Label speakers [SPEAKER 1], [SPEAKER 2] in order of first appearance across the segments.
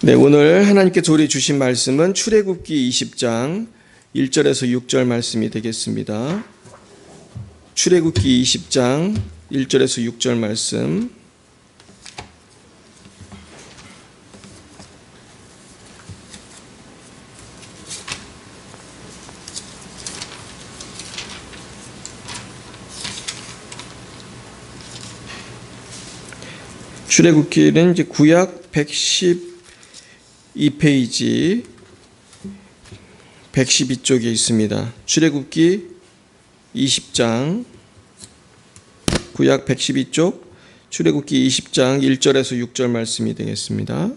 [SPEAKER 1] 네, 오늘 하나님께서 우리 주신 말씀은 출애굽기 20장 1절에서 6절 말씀이 되겠습니다. 출애굽기 20장 1절에서 6절 말씀. 출애굽기는 이제 구약 112페이지 112쪽에 있습니다. 출애굽기 20장 구약 112쪽 출애굽기 20장 1절에서 6절 말씀이 되겠습니다.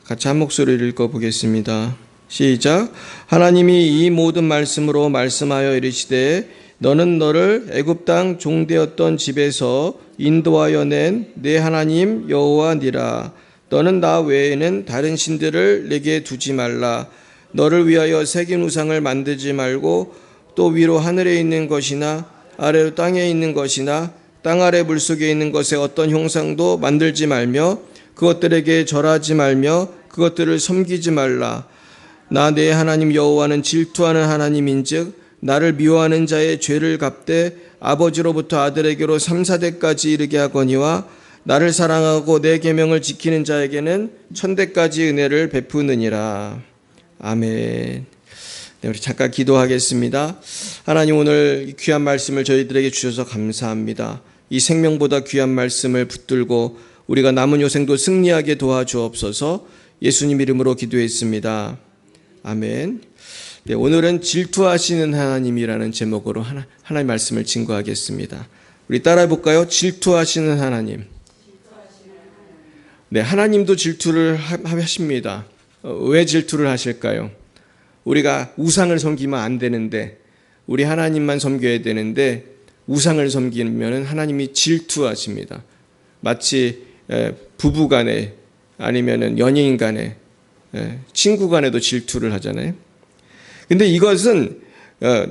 [SPEAKER 1] 같이 한 목소리를 읽어보겠습니다. 시작. 하나님이 이 모든 말씀으로 말씀하여 이르시되 너는 너를 애굽 땅 종되었던 집에서 인도하여 낸 내 하나님 여호와니라. 너는 나 외에는 다른 신들을 내게 두지 말라. 너를 위하여 새긴 우상을 만들지 말고 또 위로 하늘에 있는 것이나 아래로 땅에 있는 것이나 땅 아래 물속에 있는 것의 어떤 형상도 만들지 말며 그것들에게 절하지 말며 그것들을 섬기지 말라. 나 내 하나님 여호와는 질투하는 하나님인즉 나를 미워하는 자의 죄를 갚되 아버지로부터 아들에게로 3, 4대까지 이르게 하거니와 나를 사랑하고 내 계명을 지키는 자에게는 1000대까지 은혜를 베푸느니라. 아멘. 네, 우리 잠깐 기도하겠습니다. 하나님, 오늘 귀한 말씀을 저희들에게 주셔서 감사합니다. 이 생명보다 귀한 말씀을 붙들고 우리가 남은 요생도 승리하게 도와주옵소서. 예수님 이름으로 기도했습니다. 아멘. 네, 오늘은 질투하시는 하나님이라는 제목으로 하나님 말씀을 증거하겠습니다. 우리 따라해 볼까요? 질투하시는 하나님. 네, 하나님도 질투를 하십니다. 왜 질투를 하실까요? 우리가 우상을 섬기면 안 되는데, 우리 하나님만 섬겨야 되는데 우상을 섬기면 하나님이 질투하십니다. 마치 부부 간에 아니면 연예인 간에 친구 간에도 질투를 하잖아요. 근데 이것은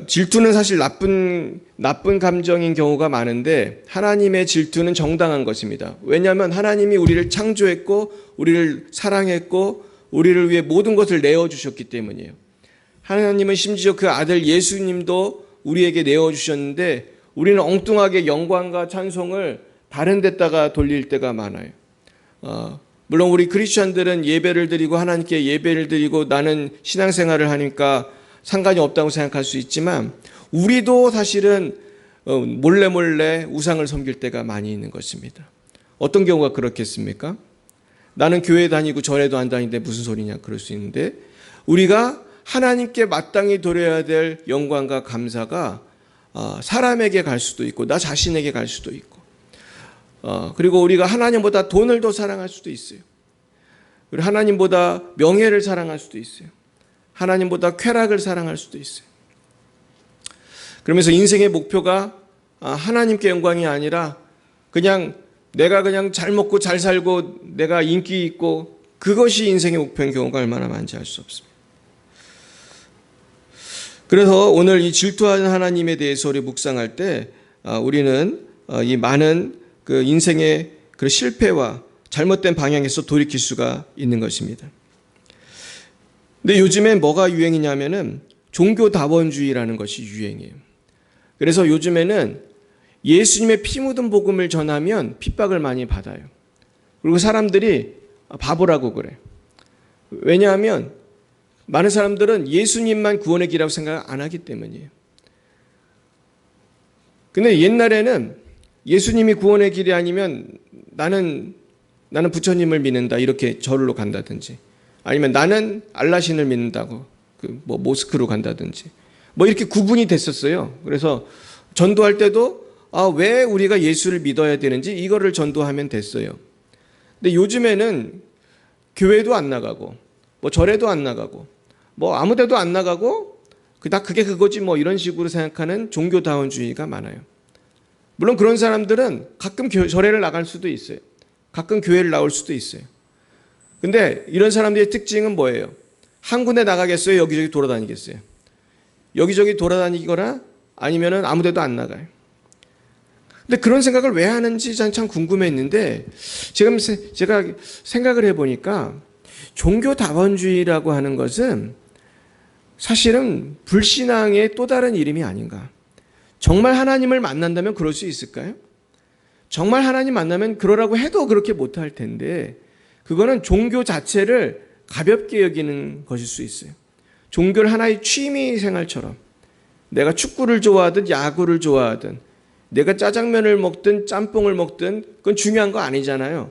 [SPEAKER 1] 질투는 사실 나쁜 감정인 경우가 많은데 하나님의 질투는 정당한 것입니다. 왜냐하면 하나님이 우리를 창조했고 우리를 사랑했고 우리를 위해 모든 것을 내어주셨기 때문이에요. 하나님은 심지어 그 아들 예수님도 우리에게 내어주셨는데 우리는 엉뚱하게 영광과 찬송을 다른 데다가 돌릴 때가 많아요. 물론 우리 크리스천들은 예배를 드리고 하나님께 예배를 드리고 나는 신앙생활을 하니까 상관이 없다고 생각할 수 있지만 우리도 사실은 몰래 우상을 섬길 때가 많이 있는 것입니다. 어떤 경우가 그렇겠습니까? 나는 교회 다니고 절에도 안 다니는데 무슨 소리냐 그럴 수 있는데 우리가 하나님께 마땅히 드려야 될 영광과 감사가 사람에게 갈 수도 있고 나 자신에게 갈 수도 있고 그리고 우리가 하나님보다 돈을 더 사랑할 수도 있어요. 그리고 하나님보다 명예를 사랑할 수도 있어요. 하나님보다 쾌락을 사랑할 수도 있어요. 그러면서 인생의 목표가 하나님께 영광이 아니라 내가 그냥 잘 먹고 잘 살고 내가 인기 있고 그것이 인생의 목표인 경우가 얼마나 많은지 알 수 없습니다. 그래서 오늘 이 질투하는 하나님에 대해서 우리 묵상할 때 우리는 이 많은 그 인생의 그 실패와 잘못된 방향에서 돌이킬 수가 있는 것입니다. 근데 요즘에 뭐가 유행이냐면은 종교다원주의라는 것이 유행이에요. 그래서 요즘에는 예수님의 피 묻은 복음을 전하면 핍박을 많이 받아요. 그리고 사람들이 바보라고 그래. 왜냐하면 많은 사람들은 예수님만 구원의 길이라고 생각 안 하기 때문이에요. 근데 옛날에는 예수님이 구원의 길이 아니면 나는 부처님을 믿는다 이렇게 절로 간다든지 아니면 나는 알라신을 믿는다고 모스크로 간다든지 이렇게 구분이 됐었어요. 그래서 전도할 때도 왜 우리가 예수를 믿어야 되는지 이거를 전도하면 됐어요. 근데 요즘에는 교회도 안 나가고 절에도 안 나가고 아무 데도 안 나가고 그게 그거지 이런 식으로 생각하는 종교다원주의가 많아요. 물론 그런 사람들은 가끔 절에를 나갈 수도 있어요. 가끔 교회를 나올 수도 있어요. 근데 이런 사람들의 특징은 뭐예요? 한 군데 나가겠어요? 여기저기 돌아다니겠어요? 여기저기 돌아다니거나 아니면은 아무 데도 안 나가요. 근데 그런 생각을 왜 하는지 참 궁금했는데 제가 생각을 해보니까 종교다원주의라고 하는 것은 사실은 불신앙의 또 다른 이름이 아닌가. 정말 하나님을 만난다면 그럴 수 있을까요? 정말 하나님 만나면 그러라고 해도 그렇게 못할 텐데, 그거는 종교 자체를 가볍게 여기는 것일 수 있어요. 종교를 하나의 취미 생활처럼, 내가 축구를 좋아하든 야구를 좋아하든, 내가 짜장면을 먹든 짬뽕을 먹든 그건 중요한 거 아니잖아요.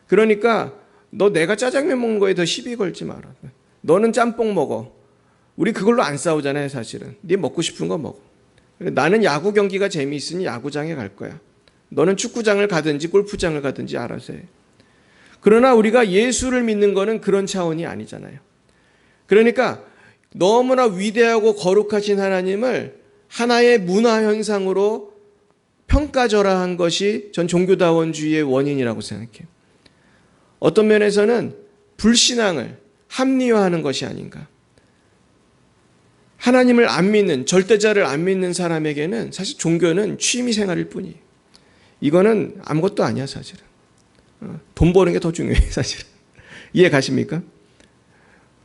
[SPEAKER 1] 그러니까 너 내가 짜장면 먹는 거에 더 시비 걸지 마라. 너는 짬뽕 먹어. 우리 그걸로 안 싸우잖아요, 사실은. 네 먹고 싶은 거 먹어. 나는 야구 경기가 재미있으니 야구장에 갈 거야. 너는 축구장을 가든지 골프장을 가든지 알아서 해. 그러나 우리가 예수를 믿는 거는 그런 차원이 아니잖아요. 그러니까 너무나 위대하고 거룩하신 하나님을 하나의 문화 현상으로 평가절하한 것이 전 종교다원주의의 원인이라고 생각해요. 어떤 면에서는 불신앙을 합리화하는 것이 아닌가. 하나님을 안 믿는, 절대자를 안 믿는 사람에게는 사실 종교는 취미생활일 뿐이에요. 이거는 아무것도 아니야, 사실은. 돈 버는 게 더 중요해, 사실은. 이해 가십니까?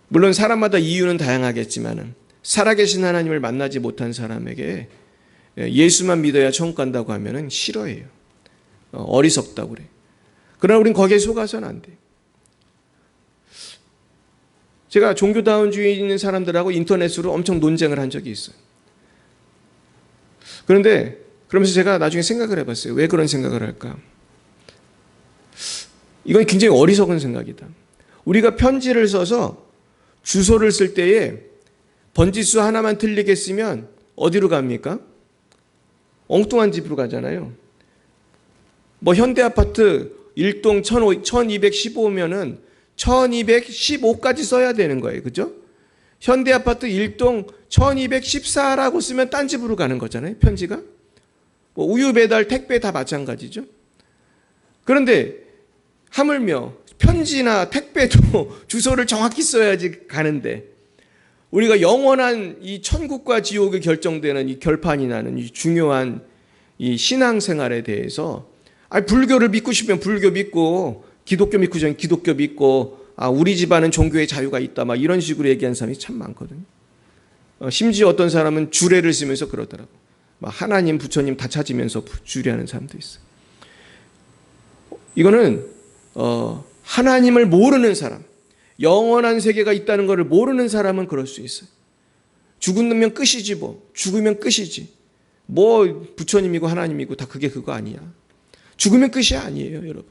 [SPEAKER 1] 물론 사람마다 이유는 다양하겠지만 살아계신 하나님을 만나지 못한 사람에게 예수만 믿어야 천국 간다고 하면 싫어해요. 어리석다고 그래. 그러나 우린 거기에 속아서는 안 돼요. 제가 종교다원주의 있는 사람들하고 인터넷으로 엄청 논쟁을 한 적이 있어요. 그런데 그러면서 제가 나중에 생각을 해봤어요. 왜 그런 생각을 할까? 이건 굉장히 어리석은 생각이다. 우리가 편지를 써서 주소를 쓸 때에 번지수 하나만 틀리게 쓰면 어디로 갑니까? 엉뚱한 집으로 가잖아요. 뭐 현대아파트 1동 1215면은 1215까지 써야 되는 거예요. 그죠? 현대아파트 1동 1214라고 쓰면 딴 집으로 가는 거잖아요. 편지가. 뭐 우유 배달, 택배 다 마찬가지죠. 그런데 하물며 편지나 택배도 주소를 정확히 써야지 가는데, 우리가 영원한 이 천국과 지옥이 결정되는 이 결판이 나는 이 중요한 이 신앙생활에 대해서, 불교를 믿고 싶으면 불교 믿고, 기독교 믿고 싶으면 기독교 믿고, 우리 집안은 종교의 자유가 있다, 막 이런 식으로 얘기하는 사람이 참 많거든요. 심지어 어떤 사람은 주례를 쓰면서 그러더라고. 막 하나님, 부처님 다 찾으면서 주례하는 사람도 있어요. 이거는 하나님을 모르는 사람, 영원한 세계가 있다는 것을 모르는 사람은 그럴 수 있어요. 죽으면 끝이지 뭐. 죽으면 끝이지. 뭐 부처님이고 하나님이고 다 그게 그거 아니야. 죽으면 끝이 아니에요, 여러분.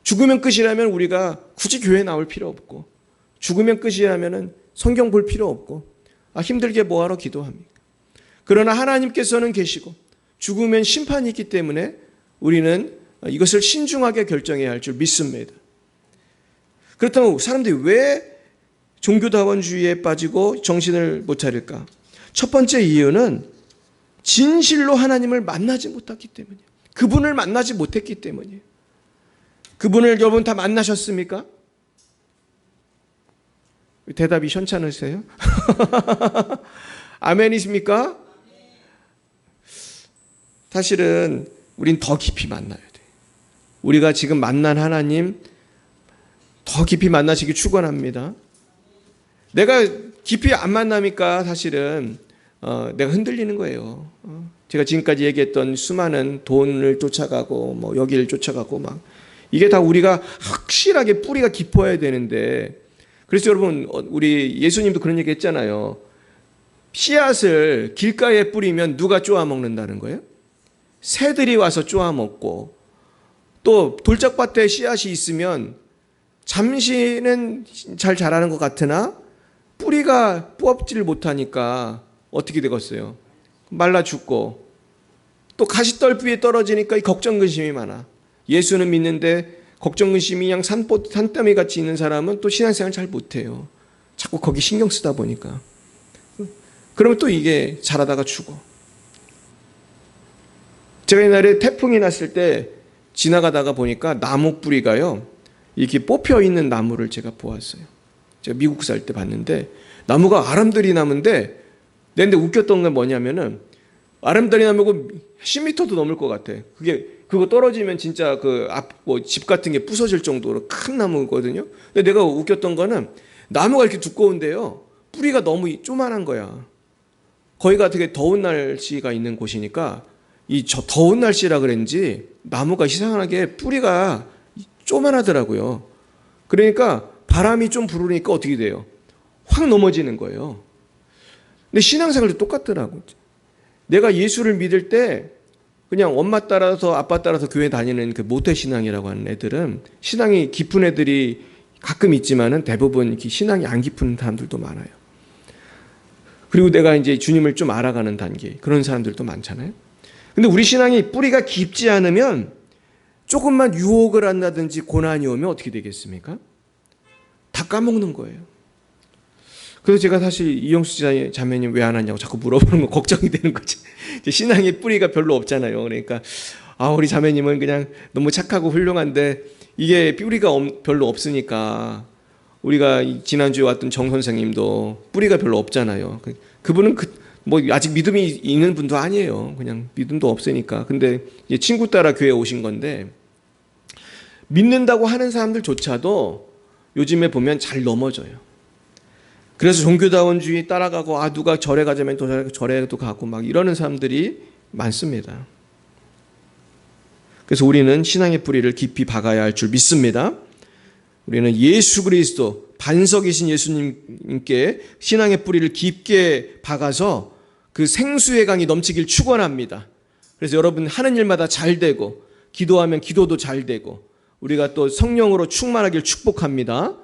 [SPEAKER 1] 죽으면 끝이라면 우리가 굳이 교회 나올 필요 없고, 죽으면 끝이라면 성경 볼 필요 없고, 힘들게 뭐하러 기도합니까? 그러나 하나님께서는 계시고 죽으면 심판이 있기 때문에 우리는 이것을 신중하게 결정해야 할 줄 믿습니다. 그렇다면 사람들이 왜 종교다원주의에 빠지고 정신을 못 차릴까? 첫 번째 이유는 진실로 하나님을 만나지 못했기 때문이에요. 그분을 만나지 못했기 때문이에요. 그분을 여러분 다 만나셨습니까? 대답이 현찮으세요? 아멘이십니까? 사실은 우린 더 깊이 만나야 돼. 우리가 지금 만난 하나님 더 깊이 만나시기 축원합니다. 내가 깊이 안 만나니까 사실은 내가 흔들리는 거예요. 제가 지금까지 얘기했던 수많은 돈을 쫓아가고 뭐 여기를 쫓아가고 막 이게 다 우리가 확실하게 뿌리가 깊어야 되는데, 그래서 여러분 우리 예수님도 그런 얘기 했잖아요. 씨앗을 길가에 뿌리면 누가 쪼아 먹는다는 거예요? 새들이 와서 쪼아 먹고, 또 돌짝밭에 씨앗이 있으면 잠시는 잘 자라는 것 같으나 뿌리가 뽑지를 못하니까 어떻게 되겠어요? 말라 죽고, 또 가시떨 위에 떨어지니까 이 걱정 근심이 많아. 예수는 믿는데 걱정 근심이 그냥 산더미 같이 있는 사람은 또 신앙생활 잘 못해요. 자꾸 거기 신경 쓰다 보니까. 그러면 또 이게 자라다가 죽어. 제가 옛날에 태풍이 났을 때 지나가다가 보니까 나무 뿌리가요, 이렇게 뽑혀 있는 나무를 제가 보았어요. 제가 미국 살 때 봤는데 나무가 아름드리 나무인데, 근데 웃겼던 건 뭐냐면은 아름다리 나무고 10m도 넘을 것 같아. 그게 그거 떨어지면 진짜 집 같은 게 부서질 정도로 큰 나무거든요. 근데 내가 웃겼던 거는 나무가 이렇게 두꺼운데요. 뿌리가 너무 쪼만한 거야. 거기가 되게 더운 날씨가 있는 곳이니까 더운 날씨라 그런지 나무가 이상하게 뿌리가 쪼만하더라고요. 그러니까 바람이 좀 불으니까 어떻게 돼요? 확 넘어지는 거예요. 근데 신앙생활도 똑같더라고요. 내가 예수를 믿을 때 그냥 엄마 따라서 아빠 따라서 교회 다니는 그 모태신앙이라고 하는 애들은 신앙이 깊은 애들이 가끔 있지만은 대부분 신앙이 안 깊은 사람들도 많아요. 그리고 내가 이제 주님을 좀 알아가는 단계, 그런 사람들도 많잖아요. 근데 우리 신앙이 뿌리가 깊지 않으면 조금만 유혹을 한다든지 고난이 오면 어떻게 되겠습니까? 다 까먹는 거예요. 그래서 제가 사실 이영수 자매님 왜 안 하냐고 자꾸 물어보는 거 걱정이 되는 거지. 신앙의 뿌리가 별로 없잖아요. 그러니까 우리 자매님은 그냥 너무 착하고 훌륭한데 이게 뿌리가 별로 없으니까 우리가 지난주에 왔던 정 선생님도 뿌리가 별로 없잖아요. 그분은 아직 믿음이 있는 분도 아니에요. 그냥 믿음도 없으니까. 근데 친구 따라 교회에 오신 건데 믿는다고 하는 사람들조차도 요즘에 보면 잘 넘어져요. 그래서 종교다원주의 따라가고 누가 절에 가자면 또 절에도 가고 막 이러는 사람들이 많습니다. 그래서 우리는 신앙의 뿌리를 깊이 박아야 할 줄 믿습니다. 우리는 예수 그리스도 반석이신 예수님께 신앙의 뿌리를 깊게 박아서 그 생수의 강이 넘치길 축원합니다. 그래서 여러분 하는 일마다 잘 되고 기도하면 기도도 잘 되고 우리가 또 성령으로 충만하길 축복합니다.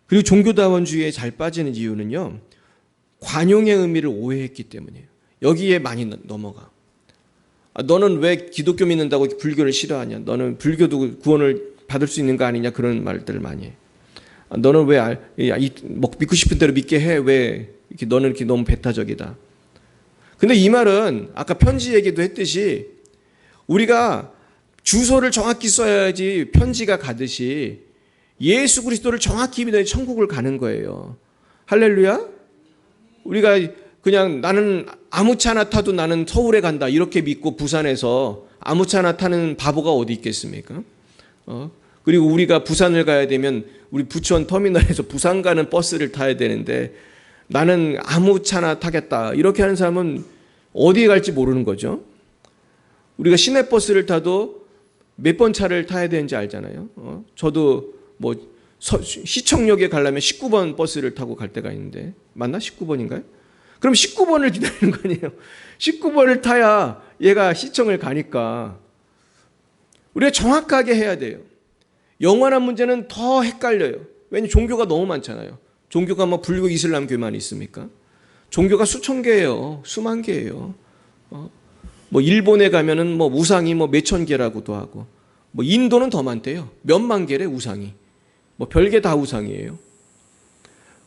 [SPEAKER 1] 그리고 종교다원주의에 잘 빠지는 이유는요, 관용의 의미를 오해했기 때문이에요. 여기에 많이 넘어가. 너는 왜 기독교 믿는다고 불교를 싫어하냐? 너는 불교도 구원을 받을 수 있는 거 아니냐? 그런 말들을 많이 해. 너는 왜 믿고 싶은 대로 믿게 해? 왜 너는 이렇게 너무 배타적이다? 근데 이 말은 아까 편지 얘기도 했듯이 우리가 주소를 정확히 써야지 편지가 가듯이 예수 그리스도를 정확히 믿어야 천국을 가는 거예요. 할렐루야? 우리가 그냥 나는 아무 차나 타도 나는 서울에 간다 이렇게 믿고 부산에서 아무 차나 타는 바보가 어디 있겠습니까? 그리고 우리가 부산을 가야 되면 우리 부천 터미널에서 부산 가는 버스를 타야 되는데 나는 아무 차나 타겠다 이렇게 하는 사람은 어디에 갈지 모르는 거죠. 우리가 시내버스를 타도 몇 번 차를 타야 되는지 알잖아요. 저도 시청역에 가려면 19번 버스를 타고 갈 때가 있는데 맞나? 19번인가요? 그럼 19번을 기다리는 거 아니에요. 19번을 타야 얘가 시청을 가니까 우리가 정확하게 해야 돼요. 영원한 문제는 더 헷갈려요. 왜냐하면 종교가 너무 많잖아요. 종교가 불교 이슬람교만 있습니까? 종교가 수천 개예요. 수만 개예요. 일본에 가면은 우상이 몇천 개라고도 하고 인도는 더 많대요. 몇만 개래 우상이. 별게 다 우상이에요.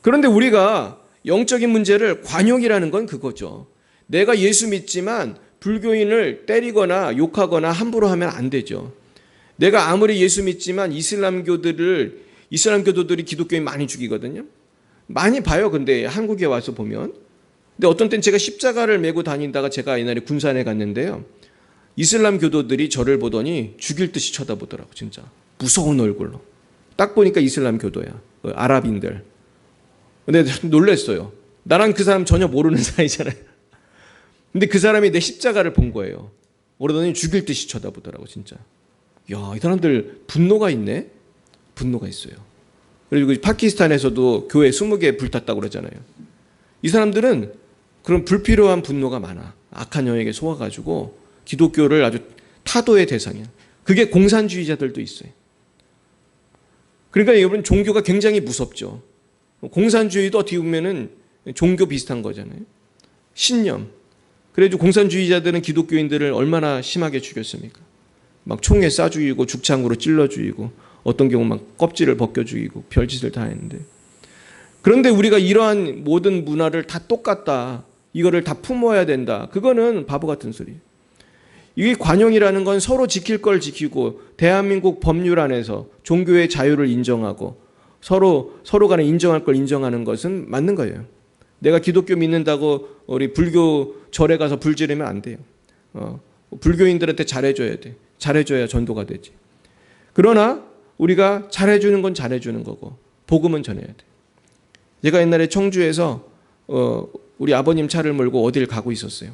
[SPEAKER 1] 그런데 우리가 영적인 문제를 관용이라는 건 그거죠. 내가 예수 믿지만 불교인을 때리거나 욕하거나 함부로 하면 안 되죠. 내가 아무리 예수 믿지만 이슬람 교도들이 기독교인 많이 죽이거든요. 많이 봐요. 근데 한국에 와서 보면. 근데 어떤 땐 제가 십자가를 메고 다니다가 제가 옛날에 군산에 갔는데요. 이슬람 교도들이 저를 보더니 죽일 듯이 쳐다보더라고. 진짜 무서운 얼굴로. 딱 보니까 이슬람 교도야. 아랍인들. 근데 놀랐어요. 나랑 그 사람 전혀 모르는 사이잖아요. 근데 그 사람이 내 십자가를 본 거예요. 그러더니 죽일 듯이 쳐다보더라고. 진짜. 야, 이 사람들 분노가 있네. 분노가 있어요. 그리고 파키스탄에서도 교회 20개 불탔다고 그러잖아요. 이 사람들은 그런 불필요한 분노가 많아. 악한 영에게 속아가지고 기독교를 아주 타도의 대상이야. 그게 공산주의자들도 있어요. 그러니까 여러분 종교가 굉장히 무섭죠. 공산주의도 어떻게 보면은 종교 비슷한 거잖아요. 신념. 그래도 공산주의자들은 기독교인들을 얼마나 심하게 죽였습니까? 총에 쏴 죽이고 죽창으로 찔러 죽이고 어떤 경우 껍질을 벗겨 죽이고 별짓을 다 했는데. 그런데 우리가 이러한 모든 문화를 다 똑같다. 이거를 다 품어야 된다. 그거는 바보 같은 소리. 이 관용이라는 건 서로 지킬 걸 지키고 대한민국 법률 안에서 종교의 자유를 인정하고 서로 간에 인정할 걸 인정하는 것은 맞는 거예요. 내가 기독교 믿는다고 우리 불교 절에 가서 불 지르면 안 돼요. 불교인들한테 잘해줘야 돼. 잘해줘야 전도가 되지. 그러나 우리가 잘해주는 건 잘해주는 거고 복음은 전해야 돼. 제가 옛날에 청주에서 우리 아버님 차를 몰고 어딜 가고 있었어요.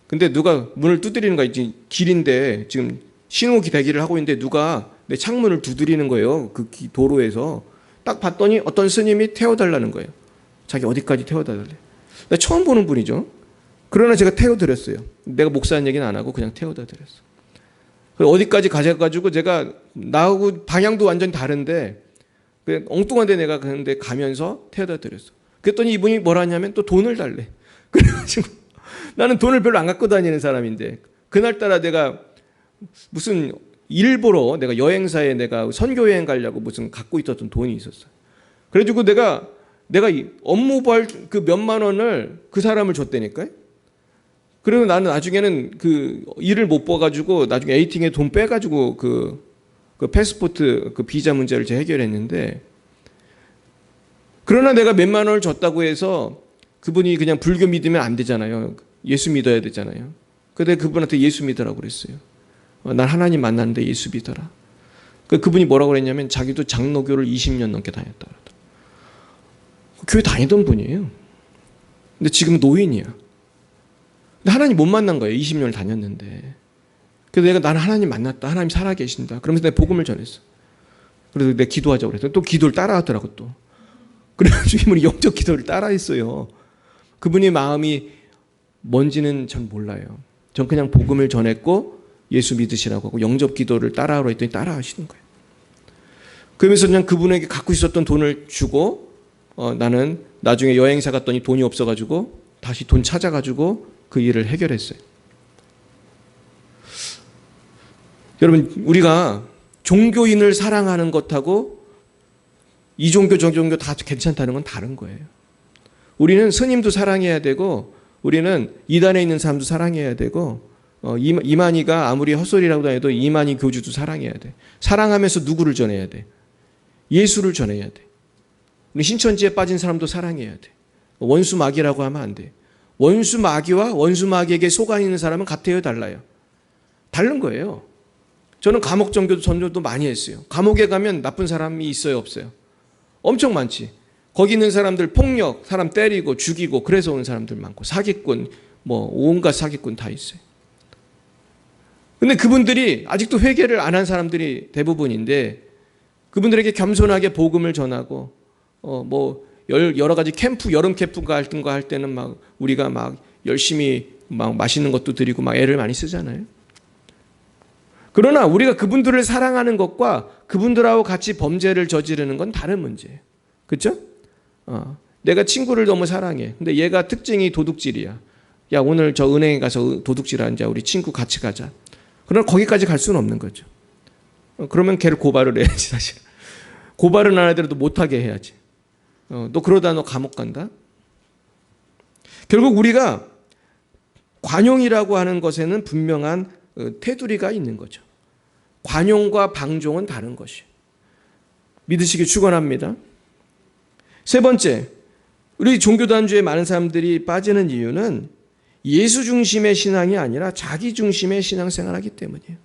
[SPEAKER 1] 근데 누가 문을 두드리는 거야. 이제 길인데 지금 신호 대기를 하고 있는데 누가 내 창문을 두드리는 거예요. 그 도로에서. 딱 봤더니 어떤 스님이 태워달라는 거예요. 자기 어디까지 태워달래. 나 처음 보는 분이죠. 그러나 제가 태워드렸어요. 내가 목사는 얘기는 안 하고 그냥 태워다 드렸어. 어디까지 가져가지고 제가 나하고 방향도 완전히 다른데 엉뚱한 데 내가 가는데 가면서 태워다 드렸어. 그랬더니 이분이 뭐라 하냐면 또 돈을 달래. 그래가지고 나는 돈을 별로 안 갖고 다니는 사람인데 그날따라 내가 무슨 일보러 내가 여행사에 내가 선교여행 가려고 무슨 갖고 있었던 돈이 있었어. 그래가지고 내가 업무벌 그 몇만 원을 그 사람을 줬다니까요. 그리고 나는 나중에는 그 일을 못 봐가지고 나중에 에이팅에 돈 빼가지고 그 패스포트 그 비자 문제를 제가 해결했는데 그러나 내가 몇만 원을 줬다고 해서 그분이 그냥 불교 믿으면 안 되잖아요. 예수 믿어야 되잖아요. 근데 그분한테 예수 믿으라고 그랬어요. 난 하나님 만났는데 예수 믿어라. 그분이 뭐라고 그랬냐면 자기도 장로교를 20년 넘게 다녔다 그러더라고요. 교회 다니던 분이에요. 근데 지금 노인이야. 근데 하나님 못 만난 거예요. 20년을 다녔는데. 그래서 나는 하나님 만났다. 하나님 살아계신다. 그러면서 내가 복음을 전했어. 그래서 내가 기도하자고 그랬더니 또 기도를 따라 하더라고 또. 그래가지고 이분이 영적 기도를 따라 했어요. 그분의 마음이 뭔지는 전 몰라요. 전 그냥 복음을 전했고 예수 믿으시라고 하고 영접 기도를 따라하라고 했더니 따라 하시는 거예요. 그러면서 그냥 그분에게 갖고 있었던 돈을 주고 나는 나중에 여행사 갔더니 돈이 없어가지고 다시 돈 찾아가지고 그 일을 해결했어요. 여러분 우리가 종교인을 사랑하는 것하고 이 종교 저 종교 다 괜찮다는 건 다른 거예요. 우리는 스님도 사랑해야 되고 우리는 이단에 있는 사람도 사랑해야 되고 이만희가 아무리 헛소리라고 해도 이만희 교주도 사랑해야 돼. 사랑하면서 누구를 전해야 돼? 예수를 전해야 돼. 우리 신천지에 빠진 사람도 사랑해야 돼. 원수 마귀라고 하면 안 돼. 원수 마귀와 원수 마귀에게 속아 있는 사람은 같아요, 달라요? 다른 거예요. 저는 감옥 전교도 전도도 많이 했어요. 감옥에 가면 나쁜 사람이 있어요, 없어요? 엄청 많지. 거기 있는 사람들 폭력, 사람 때리고 죽이고 그래서 온 사람들 많고 사기꾼, 뭐 온갖 사기꾼 다 있어요. 근데 그분들이 아직도 회개를 안 한 사람들이 대부분인데 그분들에게 겸손하게 복음을 전하고 뭐 여러 가지 캠프, 여름 캠프 같은 거 할 때는 막 우리가 막 열심히 막 맛있는 것도 드리고 막 애를 많이 쓰잖아요. 그러나 우리가 그분들을 사랑하는 것과 그분들하고 같이 범죄를 저지르는 건 다른 문제예요. 그렇죠? 내가 친구를 너무 사랑해. 근데 얘가 특징이 도둑질이야. 야, 오늘 저 은행에 가서 도둑질 하자. 우리 친구 같이 가자. 그러나 거기까지 갈 수는 없는 거죠. 그러면 걔를 고발을 해야지, 사실. 고발은 안 하더라도 못하게 해야지. 너 그러다 너 감옥 간다? 결국 우리가 관용이라고 하는 것에는 분명한 테두리가 있는 거죠. 관용과 방종은 다른 것이에요. 믿으시기 축원합니다. 세 번째, 우리 종교단주에 많은 사람들이 빠지는 이유는 예수 중심의 신앙이 아니라 자기 중심의 신앙생활을 하기 때문이에요.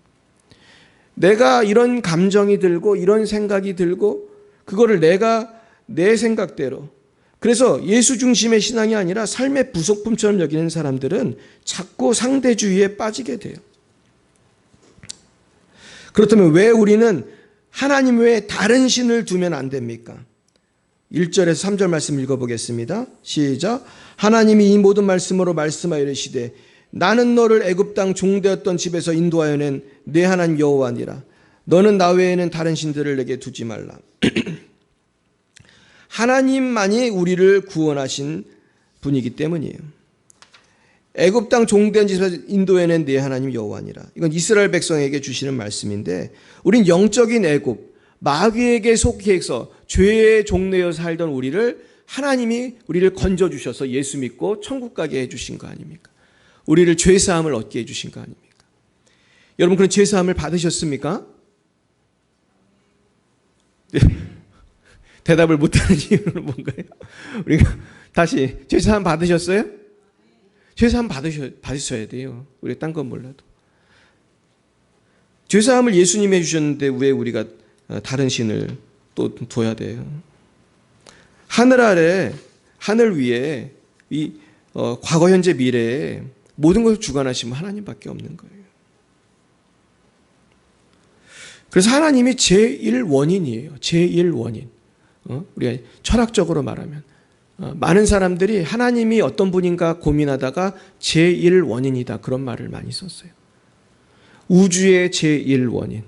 [SPEAKER 1] 내가 이런 감정이 들고 이런 생각이 들고 그거를 내가 내 생각대로, 그래서 예수 중심의 신앙이 아니라 삶의 부속품처럼 여기는 사람들은 자꾸 상대주의에 빠지게 돼요. 그렇다면 왜 우리는 하나님 외에 다른 신을 두면 안 됩니까? 1절에서 3절 말씀 읽어보겠습니다. 시작. 하나님이 이 모든 말씀으로 말씀하여 이르시되 나는 너를 애굽 땅 종되었던 집에서 인도하여 낸 내 하나님 여호와니라. 너는 나 외에는 다른 신들을 내게 두지 말라. 하나님만이 우리를 구원하신 분이기 때문이에요. 애굽 땅 종된 집에서 인도해낸 네 하나님 여호와니라. 이건 이스라엘 백성에게 주시는 말씀인데 우린 영적인 애굽, 마귀에게 속해서 죄의 종내어 살던 우리를 하나님이 우리를 건져주셔서 예수 믿고 천국 가게 해주신 거 아닙니까? 우리를 죄사함을 얻게 해주신 거 아닙니까? 여러분 그런 죄사함을 받으셨습니까? 네. 대답을 못하는 이유는 뭔가요? 우리가 다시 죄사함 받으셨어요? 죄사함 받으셔야 돼요. 우리 딴 건 몰라도. 죄사함을 예수님이 해주셨는데 왜 우리가 다른 신을 또 둬야 돼요? 하늘 아래, 하늘 위에 이 과거, 현재, 미래에 모든 것을 주관하시면 하나님밖에 없는 거예요. 그래서 하나님이 제1원인이에요. 제1원인. 우리가 철학적으로 말하면 많은 사람들이 하나님이 어떤 분인가 고민하다가 제1원인이다 그런 말을 많이 썼어요. 우주의 제1원인,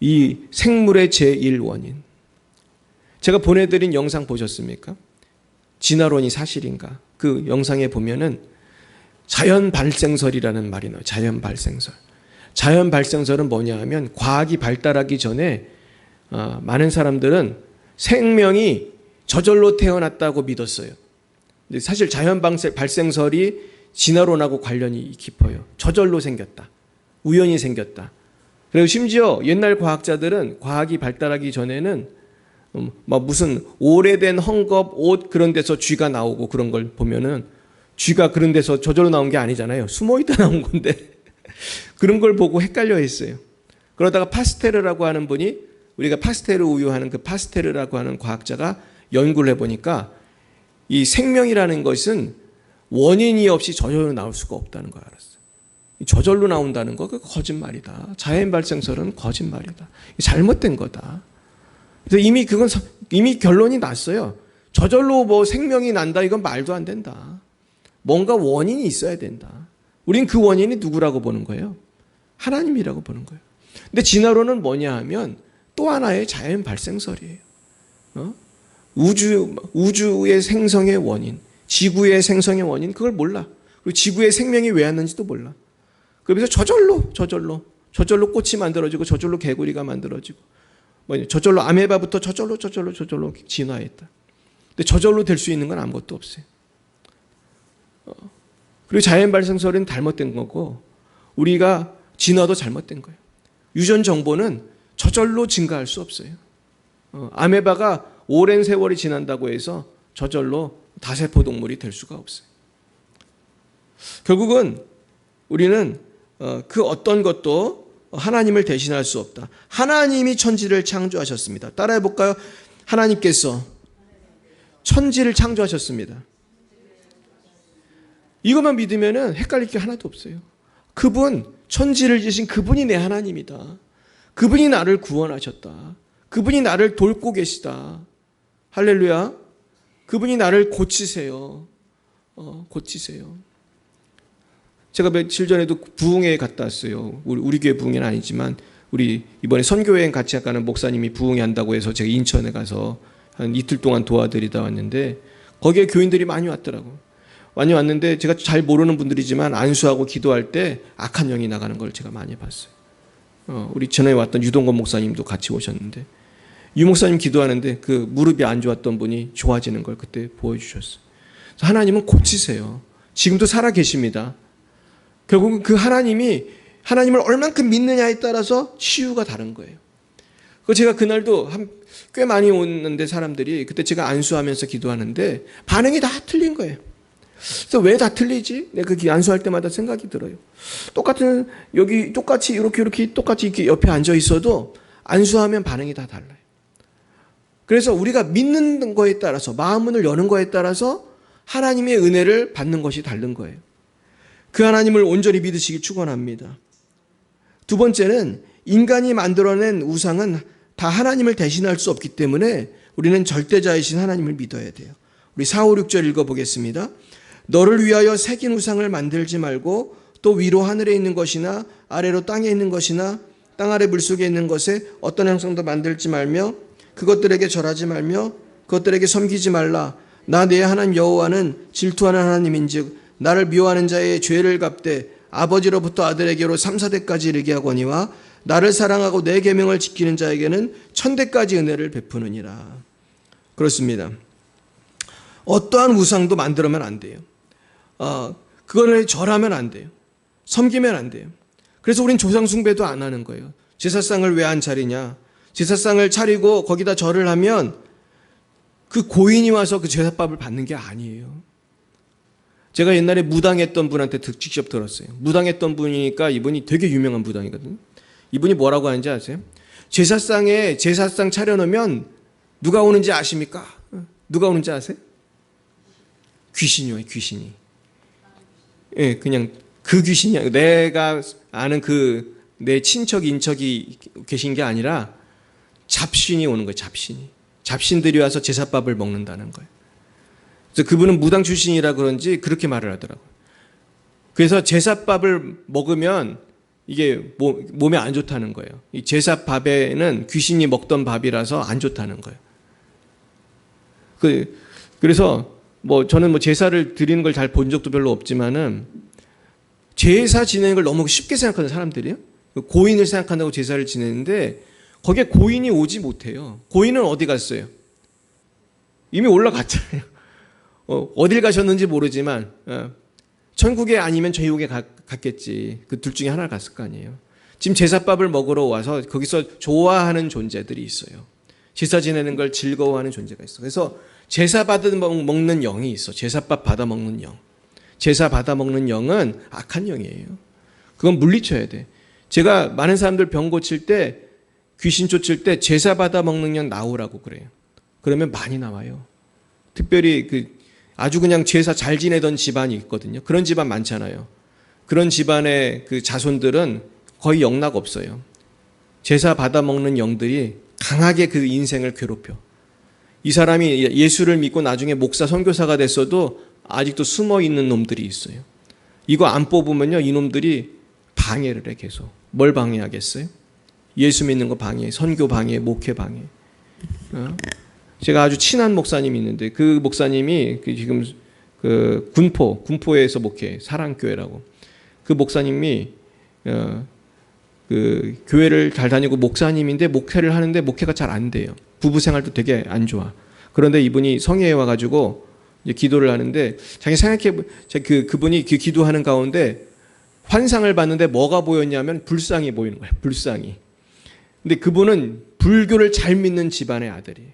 [SPEAKER 1] 이 생물의 제1원인. 제가 보내드린 영상 보셨습니까? 진화론이 사실인가? 그 영상에 보면은 자연 발생설이라는 말이 나와요. 자연 발생설. 자연 발생설은 뭐냐 하면 과학이 발달하기 전에 많은 사람들은 생명이 저절로 태어났다고 믿었어요. 근데 사실 자연 발생설이 진화론하고 관련이 깊어요. 저절로 생겼다. 우연히 생겼다. 그리고 심지어 옛날 과학자들은 과학이 발달하기 전에는 무슨 오래된 헝겊, 옷 그런 데서 쥐가 나오고 그런 걸 보면은 쥐가 그런 데서 저절로 나온 게 아니잖아요. 숨어있다 나온 건데 그런 걸 보고 헷갈려 했어요. 그러다가 파스테르라고 하는 분이 우리가 파스테르 우유하는 그 파스테르라고 하는 과학자가 연구를 해보니까 이 생명이라는 것은 원인이 없이 저절로 나올 수가 없다는 걸 알았어요. 저절로 나온다는 거 그거 거짓말이다. 자연 발생설은 거짓말이다. 잘못된 거다. 그래서 이미 결론이 났어요. 저절로 뭐 생명이 난다 이건 말도 안 된다. 뭔가 원인이 있어야 된다. 우린 그 원인이 누구라고 보는 거예요? 하나님이라고 보는 거예요. 근데 진화론은 뭐냐 하면 또 하나의 자연 발생설이에요. 우주의 생성의 원인, 지구의 생성의 원인 그걸 몰라. 그리고 지구의 생명이 왜 왔는지도 몰라. 그래서 저절로 꽃이 만들어지고 저절로 개구리가 만들어지고 저절로 아메바부터 저절로 진화했다. 근데 저절로 될 수 있는 건 아무것도 없어요. 그리고 자연 발생설은 잘못된 거고 우리가 진화도 잘못된 거예요. 유전 정보는 저절로 증가할 수 없어요. 아메바가 오랜 세월이 지난다고 해서 저절로 다세포 동물이 될 수가 없어요. 결국은 우리는 그 어떤 것도 하나님을 대신할 수 없다. 하나님이 천지를 창조하셨습니다. 따라해 볼까요? 하나님께서 천지를 창조하셨습니다. 이것만 믿으면 헷갈릴 게 하나도 없어요. 그분, 천지를 지으신 그분이 내 하나님이다. 그분이 나를 구원하셨다. 그분이 나를 돕고 계시다. 할렐루야. 그분이 나를 고치세요. 고치세요. 제가 며칠 전에도 부흥회에 갔다 왔어요. 우리 교회 부흥회는 아니지만 우리 이번에 선교여행 같이 가는 목사님이 부흥회 한다고 해서 제가 인천에 가서 한 이틀 동안 도와드리다 왔는데 거기에 교인들이 많이 왔더라고요. 많이 왔는데 제가 잘 모르는 분들이지만 안수하고 기도할 때 악한 영이 나가는 걸 제가 많이 봤어요. 우리 전에 왔던 유동건 목사님도 같이 오셨는데 유 목사님 기도하는데 그 무릎이 안 좋았던 분이 좋아지는 걸 그때 보여주셨어요. 하나님은 고치세요. 지금도 살아 계십니다. 결국은 그 하나님을 얼만큼 믿느냐에 따라서 치유가 다른 거예요. 제가 그날도 꽤 많이 오는데 사람들이 그때 제가 안수하면서 기도하는데 반응이 다 틀린 거예요. 그래서 왜 다 틀리지? 내가 그 안수할 때마다 생각이 들어요. 똑같이 이렇게 똑같이 이렇게 옆에 앉아 있어도 안수하면 반응이 다 달라요. 그래서 우리가 믿는 거에 따라서 마음문을 여는 거에 따라서 하나님의 은혜를 받는 것이 다른 거예요. 그 하나님을 온전히 믿으시기 축원합니다. 두 번째는 인간이 만들어낸 우상은 다 하나님을 대신할 수 없기 때문에 우리는 절대자이신 하나님을 믿어야 돼요. 우리 4, 5, 6절 읽어보겠습니다. 너를 위하여 새긴 우상을 만들지 말고 또 위로 하늘에 있는 것이나 아래로 땅에 있는 것이나 땅 아래 물속에 있는 것에 어떤 형상도 만들지 말며 그것들에게 절하지 말며 그것들에게 섬기지 말라. 나 내 하나님 여호와는 질투하는 하나님인즉 나를 미워하는 자의 죄를 갚되 아버지로부터 아들에게로 3, 4대까지 이르게 하거니와 나를 사랑하고 내 계명을 지키는 자에게는 1000대까지 은혜를 베푸느니라. 그렇습니다. 어떠한 우상도 만들면 안 돼요. 그거를 절하면 안 돼요. 섬기면 안 돼요. 그래서 우린 조상 숭배도 안 하는 거예요. 제사상을 왜 안 차리냐? 제사상을 차리고 거기다 절을 하면 그 고인이 와서 그 제사밥을 받는 게 아니에요. 제가 옛날에 무당했던 분한테 직접 들었어요. 무당했던 분이니까 이분이 되게 유명한 무당이거든요. 이분이 뭐라고 하는지 아세요? 제사상에 제사상 차려놓으면 누가 오는지 아십니까? 누가 오는지 아세요? 귀신이 와요, 귀신이. 예, 그냥 그 귀신이, 내가 아는 내 친척, 인척이 계신 게 아니라 잡신이 오는 거예요, 잡신이. 잡신들이 와서 제사밥을 먹는다는 거예요. 그래서 그분은 무당 출신이라 그런지 그렇게 말을 하더라고요. 그래서 제사밥을 먹으면 이게 몸에 안 좋다는 거예요. 이 제사밥에는 귀신이 먹던 밥이라서 안 좋다는 거예요. 그래서 저는 제사를 드리는 걸 잘 본 적도 별로 없지만은 제사 지내는 걸 너무 쉽게 생각하는 사람들이에요. 고인을 생각한다고 제사를 지내는데 거기에 고인이 오지 못해요. 고인은 어디 갔어요? 이미 올라갔잖아요. 어딜 가셨는지 모르지만 천국에 아니면 죄옥에 갔겠지. 그 둘 중에 하나를 갔을 거 아니에요. 지금 제사밥을 먹으러 와서 거기서 좋아하는 존재들이 있어요. 제사 지내는 걸 즐거워하는 존재가 있어. 그래서 제사 받아 먹는 영이 있어. 제사밥 받아 먹는 영. 제사 받아 먹는 영은 악한 영이에요. 그건 물리쳐야 돼. 제가 많은 사람들 병 고칠 때, 귀신 쫓을 때 제사 받아 먹는 영 나오라고 그래요. 그러면 많이 나와요. 특별히 아주 그냥 제사 잘 지내던 집안이 있거든요. 그런 집안 많잖아요. 그런 집안의 그 자손들은 거의 영락 없어요. 제사 받아 먹는 영들이 강하게 그 인생을 괴롭혀. 이 사람이 예수를 믿고 나중에 목사 선교사가 됐어도 아직도 숨어 있는 놈들이 있어요. 이거 안 뽑으면요, 이놈들이 방해를 해. 계속. 뭘 방해하겠어요? 예수 믿는 거 방해, 선교 방해, 목회 방해. 제가 아주 친한 목사님이 있는데 그 목사님이 지금 군포에서 목회, 사랑교회라고. 그 목사님이 교회를 잘 다니고 목사님인데 목회를 하는데 목회가 잘 안 돼요. 부부 생활도 되게 안 좋아. 그런데 이분이 성회에 와가지고 이제 기도를 하는데 자기 생각해 그분이 기도하는 가운데 환상을 봤는데 뭐가 보였냐면 불상이 보이는 거예요. 불상이. 근데 그분은 불교를 잘 믿는 집안의 아들이에요.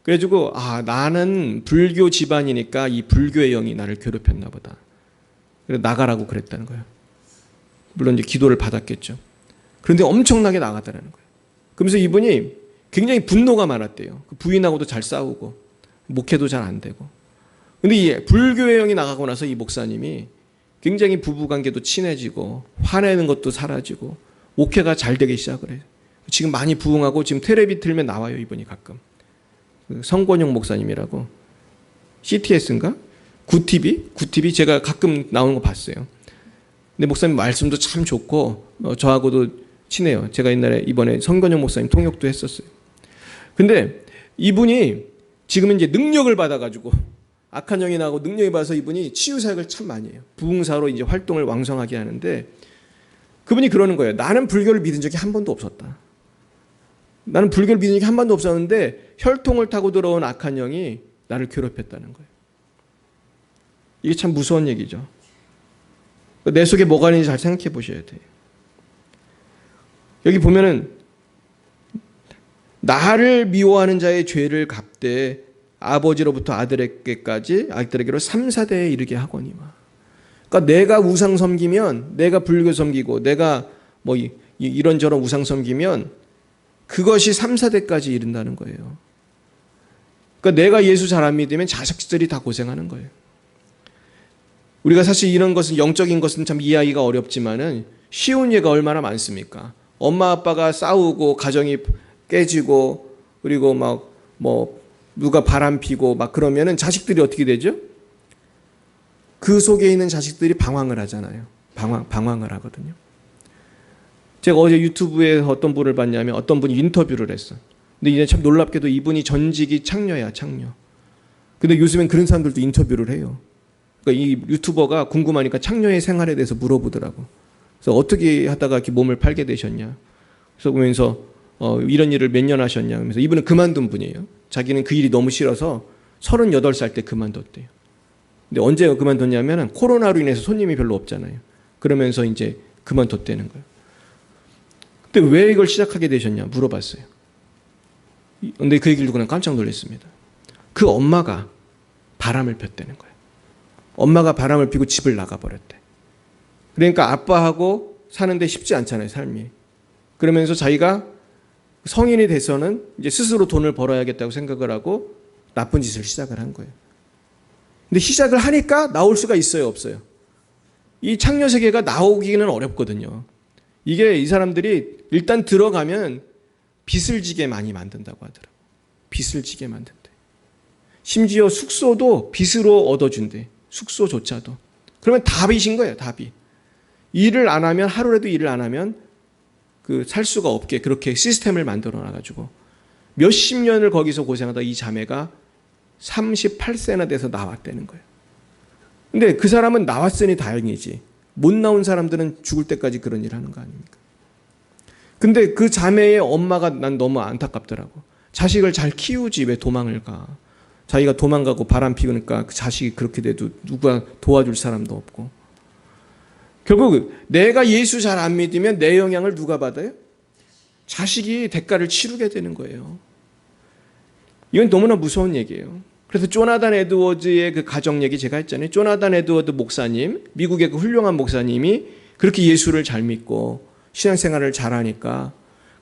[SPEAKER 1] 그래가지고 나는 불교 집안이니까 이 불교의 영이 나를 괴롭혔나 보다. 그래서 나가라고 그랬다는 거예요. 물론 이제 기도를 받았겠죠. 그런데 엄청나게 나가더라는 거예요. 그러면서 이분이 굉장히 분노가 많았대요. 부인하고도 잘 싸우고 목회도 잘 안 되고. 근데 이 불교의 영이 나가고 나서 이 목사님이 굉장히 부부관계도 친해지고 화내는 것도 사라지고 목회가 잘 되기 시작을 해요. 지금 많이 부흥하고 지금 텔레비 틀면 나와요. 이분이 가끔. 성권용 목사님이라고. CTS인가? 구TV 제가 가끔 나오는 거 봤어요. 근데 목사님 말씀도 참 좋고 저하고도 친해요. 제가 이번에 성권용 목사님 통역도 했었어요. 근데 이분이 지금은 이제 능력을 받아가지고 악한 영이 나고 능력이 받아서 이분이 치유사역을 참 많이 해요. 부흥사로 이제 활동을 왕성하게 하는데 그분이 그러는 거예요. 나는 불교를 믿은 적이 한 번도 없었다. 나는 불교를 믿은 적이 한 번도 없었는데 혈통을 타고 들어온 악한 영이 나를 괴롭혔다는 거예요. 이게 참 무서운 얘기죠. 내 속에 뭐가 있는지 잘 생각해 보셔야 돼요. 여기 보면은 나를 미워하는 자의 죄를 갚되 아버지로부터 아들에게로 3, 4대에 이르게 하거니와. 그러니까 내가 우상 섬기면, 내가 불교 섬기고, 내가 이런저런 우상 섬기면 그것이 3, 4대까지 이른다는 거예요. 그러니까 내가 예수 잘 안 믿으면 자식들이 다 고생하는 거예요. 우리가 사실 이런 것은, 영적인 것은 참 이해하기가 어렵지만은 쉬운 예가 얼마나 많습니까? 엄마 아빠가 싸우고 가정이 깨지고 그리고 누가 바람 피고 그러면은 자식들이 어떻게 되죠? 그 속에 있는 자식들이 방황을 하잖아요. 방황을 하거든요. 제가 어제 유튜브에 어떤 분을 봤냐면 어떤 분이 인터뷰를 했어. 근데 이제 참 놀랍게도 이분이 전직이 창녀야, 창녀. 근데 요즘엔 그런 사람들도 인터뷰를 해요. 그러니까 이 유튜버가 궁금하니까 창녀의 생활에 대해서 물어보더라고. 그래서 어떻게 하다가 이렇게 몸을 팔게 되셨냐. 그래서 보면서 이런 일을 몇 년 하셨냐. 그러면서 이분은 그만둔 분이에요. 자기는 그 일이 너무 싫어서 38살 때 그만뒀대요. 근데 언제 그만뒀냐면 코로나로 인해서 손님이 별로 없잖아요. 그러면서 이제 그만뒀다는 거예요. 근데 왜 이걸 시작하게 되셨냐 물어봤어요. 근데 그 얘기를 듣고 난 깜짝 놀랐습니다. 그 엄마가 바람을 폈다는 거예요. 엄마가 바람을 피고 집을 나가버렸대. 그러니까 아빠하고 사는데 쉽지 않잖아요, 삶이. 그러면서 자기가 성인이 돼서는 이제 스스로 돈을 벌어야겠다고 생각을 하고 나쁜 짓을 시작을 한 거예요. 근데 시작을 하니까 나올 수가 있어요, 없어요? 이 창녀 세계가 나오기는 어렵거든요. 이게 이 사람들이 일단 들어가면 빚을 지게 많이 만든다고 하더라고요. 빚을 지게 만든대. 심지어 숙소도 빚으로 얻어준대. 숙소조차도. 그러면 다 빚인 거예요, 다 빚. 일을 안 하면, 하루라도 일을 안 하면 살 수가 없게 그렇게 시스템을 만들어 놔가지고 몇십 년을 거기서 고생하다 이 자매가 38세나 돼서 나왔다는 거예요. 근데 그 사람은 나왔으니 다행이지. 못 나온 사람들은 죽을 때까지 그런 일 하는 거 아닙니까? 근데 그 자매의 엄마가 난 너무 안타깝더라고. 자식을 잘 키우지 왜 도망을 가. 자기가 도망가고 바람 피우니까 그 자식이 그렇게 돼도 누가 도와줄 사람도 없고. 결국 내가 예수 잘 안 믿으면 내 영향을 누가 받아요? 자식이 대가를 치르게 되는 거예요. 이건 너무나 무서운 얘기예요. 그래서 조나단 에드워즈의 그 가정 얘기 제가 했잖아요. 조나단 에드워드 목사님, 미국의 그 훌륭한 목사님이 그렇게 예수를 잘 믿고 신앙생활을 잘하니까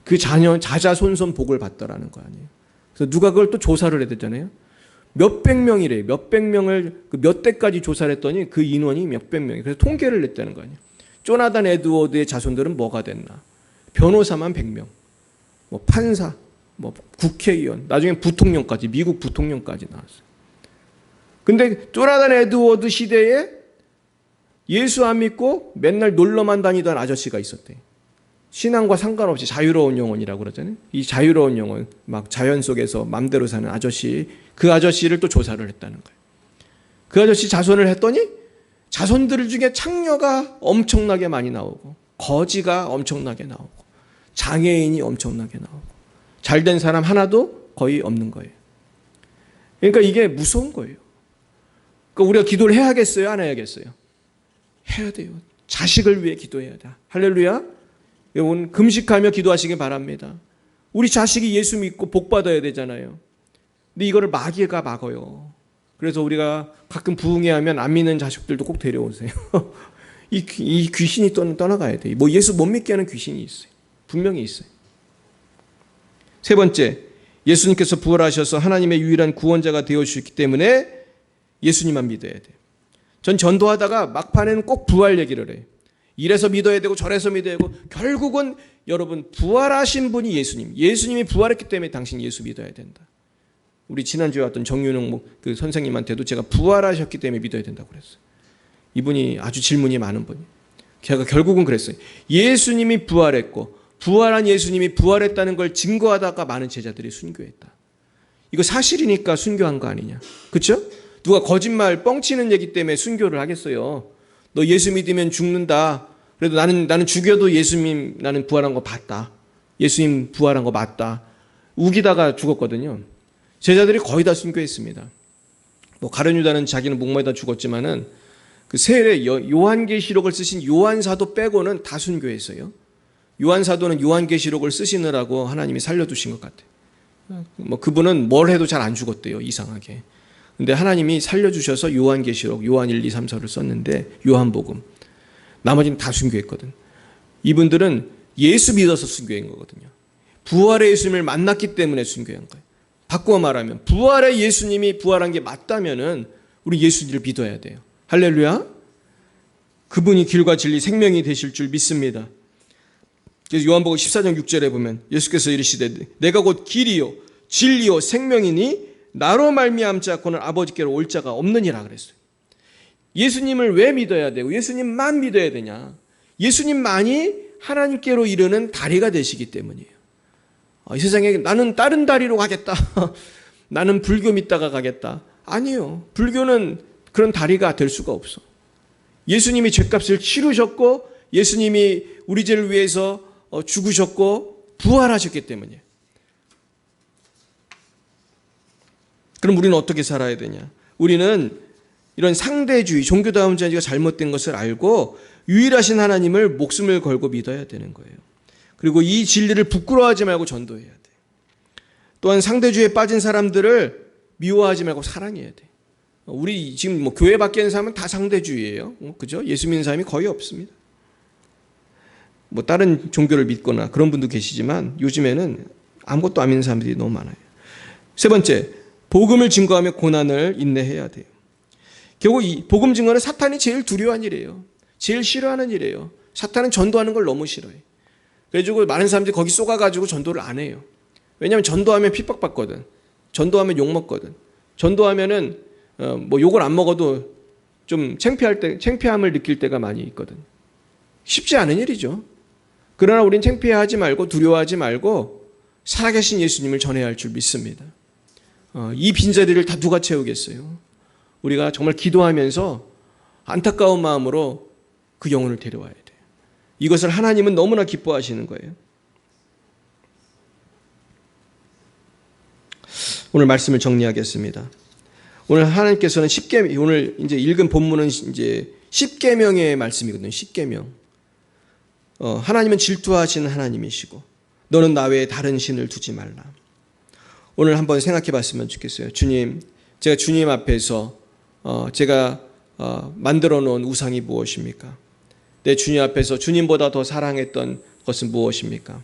[SPEAKER 1] 그 자자손손 복을 받더라는 거 아니에요. 그래서 누가 그걸 또 조사를 해야 되잖아요. 몇백 명이래요. 몇백 명을 몇 대까지 조사를 했더니 그 인원이 몇백 명이에요. 그래서 통계를 냈다는 거 아니에요. 조나단 에드워드의 자손들은 뭐가 됐나? 변호사만 100명, 뭐 판사, 뭐 국회의원, 나중에 부통령까지, 미국 부통령까지 나왔어요. 근데 조나단 에드워드 시대에 예수 안 믿고 맨날 놀러만 다니던 아저씨가 있었대요. 신앙과 상관없이 자유로운 영혼이라고 그러잖아요. 이 자유로운 영혼, 막 자연 속에서 맘대로 사는 아저씨, 그 아저씨를 또 조사를 했다는 거예요. 그 아저씨 자손을 했더니 자손들 중에 창녀가 엄청나게 많이 나오고 거지가 엄청나게 나오고 장애인이 엄청나게 나오고 잘된 사람 하나도 거의 없는 거예요. 그러니까 이게 무서운 거예요. 그러니까 우리가 기도를 해야겠어요? 안 해야겠어요? 해야 돼요. 자식을 위해 기도해야 돼. 할렐루야. 여러분 금식하며 기도하시기 바랍니다. 우리 자식이 예수 믿고 복 받아야 되잖아요. 근데 이거를 마귀가 막어요. 그래서 우리가 가끔 부흥회하면 안 믿는 자식들도 꼭 데려오세요. 이 귀신이 떠나가야 돼요. 뭐 예수 못 믿게 하는 귀신이 있어요. 분명히 있어요. 세 번째, 예수님께서 부활하셔서 하나님의 유일한 구원자가 되어주셨기 때문에 예수님만 믿어야 돼요. 전 전도하다가 막판에는 꼭 부활 얘기를 해요. 이래서 믿어야 되고 저래서 믿어야 되고 결국은 여러분 부활하신 분이 예수님이 부활했기 때문에 당신 예수 믿어야 된다. 우리 지난주에 왔던 정윤웅 그 선생님한테도 제가 부활하셨기 때문에 믿어야 된다고 그랬어요. 이분이 아주 질문이 많은 분이에요. 제가 결국은 그랬어요. 예수님이 부활했고 부활한 예수님이 부활했다는 걸 증거하다가 많은 제자들이 순교했다. 이거 사실이니까 순교한 거 아니냐. 그렇죠? 누가 거짓말 뻥치는 얘기 때문에 순교를 하겠어요. 너 예수 믿으면 죽는다. 그래도 나는 죽여도 예수님 나는 부활한 거 봤다. 예수님 부활한 거 맞다. 우기다가 죽었거든요. 제자들이 거의 다 순교했습니다. 뭐 가룟 유다는 자기는 목마에다 죽었지만은 그 세례 요한계시록을 쓰신 요한사도 빼고는 다 순교했어요. 요한사도는 요한계시록을 쓰시느라고 하나님이 살려두신 것 같아요. 뭐 그분은 뭘 해도 잘 안 죽었대요. 이상하게. 근데 하나님이 살려주셔서 요한계시록, 요한 1, 2, 3, 4를 썼는데 요한복음. 나머지는 다 순교했거든. 이분들은 예수 믿어서 순교한 거거든요. 부활의 예수님을 만났기 때문에 순교한 거예요. 바꾸어 말하면 부활의 예수님이 부활한 게 맞다면은 우리 예수님을 믿어야 돼요. 할렐루야. 그분이 길과 진리 생명이 되실 줄 믿습니다. 그래서 요한복음 14장 6절에 보면 예수께서 이르시되 내가 곧 길이요 진리요 생명이니 나로 말미암지 않고는 아버지께로 올 자가 없느니라 그랬어요. 예수님을 왜 믿어야 되고 예수님만 믿어야 되냐? 예수님만이 하나님께로 이르는 다리가 되시기 때문이에요. 이 세상에 나는 다른 다리로 가겠다. 나는 불교 믿다가 가겠다. 아니요. 불교는 그런 다리가 될 수가 없어. 예수님이 죄값을 치르셨고 예수님이 우리 죄를 위해서 죽으셨고 부활하셨기 때문이에요. 그럼 우리는 어떻게 살아야 되냐? 우리는 이런 상대주의, 종교다움주의가 잘못된 것을 알고 유일하신 하나님을 목숨을 걸고 믿어야 되는 거예요. 그리고 이 진리를 부끄러워하지 말고 전도해야 돼. 또한 상대주의에 빠진 사람들을 미워하지 말고 사랑해야 돼. 우리 지금 뭐 교회 밖에 있는 사람은 다 상대주의예요. 그죠? 예수 믿는 사람이 거의 없습니다. 뭐 다른 종교를 믿거나 그런 분도 계시지만 요즘에는 아무것도 안 믿는 사람들이 너무 많아요. 세 번째, 복음을 증거하며 고난을 인내해야 돼요. 결국 이 복음 증거는 사탄이 제일 두려워하는 일이에요. 제일 싫어하는 일이에요. 사탄은 전도하는 걸 너무 싫어해요. 그래가지고 많은 사람들이 거기 쏘가가지고 전도를 안 해요. 왜냐하면 전도하면 핍박받거든. 전도하면 욕먹거든. 전도하면은 뭐 욕을 안 먹어도 좀 창피함을 느낄 때가 많이 있거든. 쉽지 않은 일이죠. 그러나 우린 창피하지 말고 두려워하지 말고 살아계신 예수님을 전해야 할 줄 믿습니다. 이 빈자리를 다 누가 채우겠어요? 우리가 정말 기도하면서 안타까운 마음으로 그 영혼을 데려와야 돼요. 이것을 하나님은 너무나 기뻐하시는 거예요. 오늘 말씀을 정리하겠습니다. 오늘 하나님께서는 오늘 이제 읽은 본문은 이제 10계명의 말씀이거든요. 10계명. 하나님은 질투하시는 하나님이시고 너는 나 외에 다른 신을 두지 말라. 오늘 한번 생각해 봤으면 좋겠어요. 주님, 제가 주님 앞에서 제가 만들어 놓은 우상이 무엇입니까? 내 주님 앞에서 주님보다 더 사랑했던 것은 무엇입니까?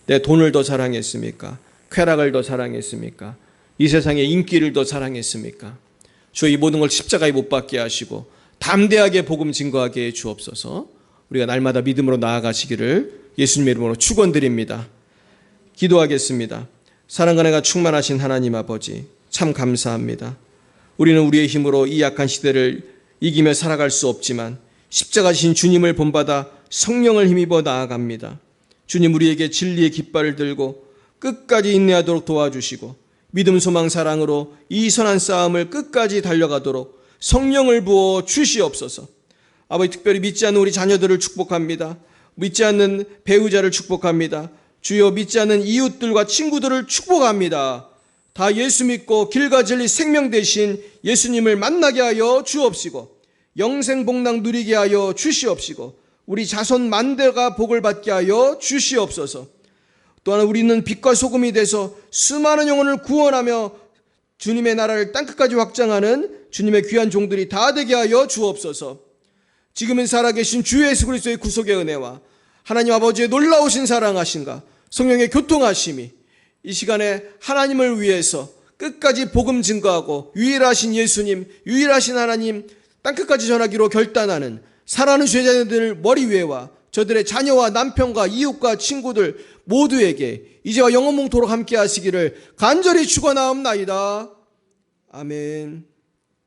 [SPEAKER 1] 내 돈을 더 사랑했습니까? 쾌락을 더 사랑했습니까? 이 세상의 인기를 더 사랑했습니까? 주여, 이 모든 걸 십자가에 못 박게 하시고 담대하게 복음 증거하게 해 주옵소서. 우리가 날마다 믿음으로 나아가시기를 예수님의 이름으로 축원드립니다. 기도하겠습니다. 사랑과 은혜가 충만하신 하나님 아버지, 참 감사합니다. 우리는 우리의 힘으로 이 약한 시대를 이기며 살아갈 수 없지만 십자가신 주님을 본받아 성령을 힘입어 나아갑니다. 주님, 우리에게 진리의 깃발을 들고 끝까지 인내하도록 도와주시고 믿음, 소망, 사랑으로 이 선한 싸움을 끝까지 달려가도록 성령을 부어 주시옵소서. 아버지, 특별히 믿지 않는 우리 자녀들을 축복합니다. 믿지 않는 배우자를 축복합니다. 주여, 믿지 않는 이웃들과 친구들을 축복합니다. 다 예수 믿고 길과 진리 생명 되신 예수님을 만나게 하여 주옵시고 영생 복락 누리게 하여 주시옵시고 우리 자손 만대가 복을 받게 하여 주시옵소서. 또한 우리는 빛과 소금이 돼서 수많은 영혼을 구원하며 주님의 나라를 땅끝까지 확장하는 주님의 귀한 종들이 다 되게 하여 주옵소서. 지금은 살아계신 주 예수 그리스도의 구속의 은혜와 하나님 아버지의 놀라우신 사랑하심과 성령의 교통하심이 이 시간에 하나님을 위해서 끝까지 복음 증거하고 유일하신 예수님, 유일하신 하나님 땅끝까지 전하기로 결단하는 사랑하는 제자들 머리 위에와 저들의 자녀와 남편과 이웃과 친구들 모두에게 이제와 영원몽토록 함께 하시기를 간절히 축원하옵나이다. 아멘.